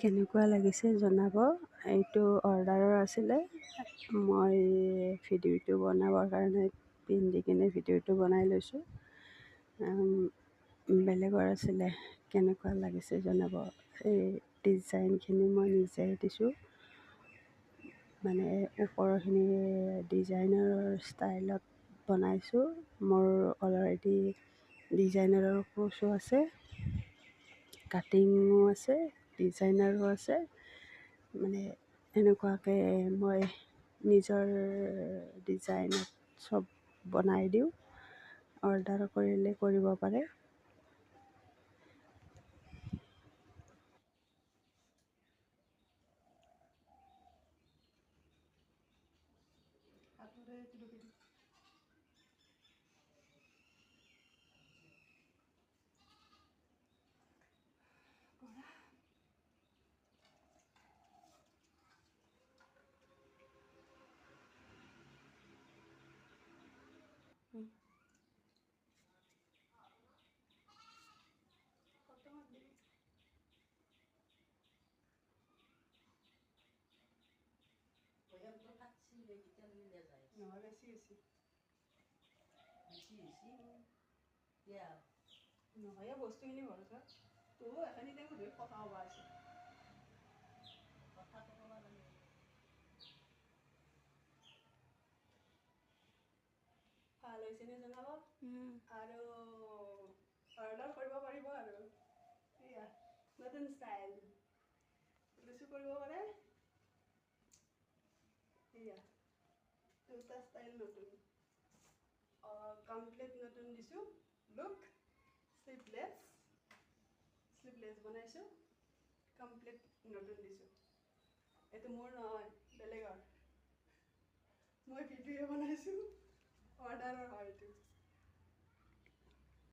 কেনেকুৱা লাগিছে জনাব। এইটো অৰ্ডাৰৰ আছিলে। মই ভিডিঅ'টো বনাবৰ কাৰণে পিন্ধি কিনে ভিডিঅ'টো বনাই লৈছোঁ। বেলেগৰ আছিলে। কেনেকুৱা লাগিছে জনাব। এই ডিজাইনখিনি মই নিজে দিছোঁ, মানে ওপৰৰখিনি ডিজাইনাৰৰ ষ্টাইলত বনাইছোঁ। মোৰ অলৰেডি ডিজাইনাৰৰ কোৰ্চো আছে, কাটিঙো আছে, ডিজাইনাৰো আছে। মানে এনেকুৱাকৈ মই নিজৰ ডিজাইনত চব বনাই দিওঁ। অৰ্ডাৰ কৰিলে কৰিব পাৰে। নহয় বস্তুখিনি ঘৰত তো এখানি টাইম ধৰি কথা হ'ব আছে। ভাল হৈছেনে জনাব। আৰু অৰ্ডাৰ কৰিব পাৰিব আৰু এয়া নতুন ষ্টাইল ৰিচিভ কৰিব পাৰে। এয়া দুটা ষ্টাইল নতুন, কমপ্লিট নতুন দিছোঁ। লুক শ্লিভলেছ বনাইছোঁ, কমপ্লিট নতুন দিছোঁ। এইটো মোৰ নহয়, বেলেগৰ। মই ভিডিঅ' বনাইছোঁ।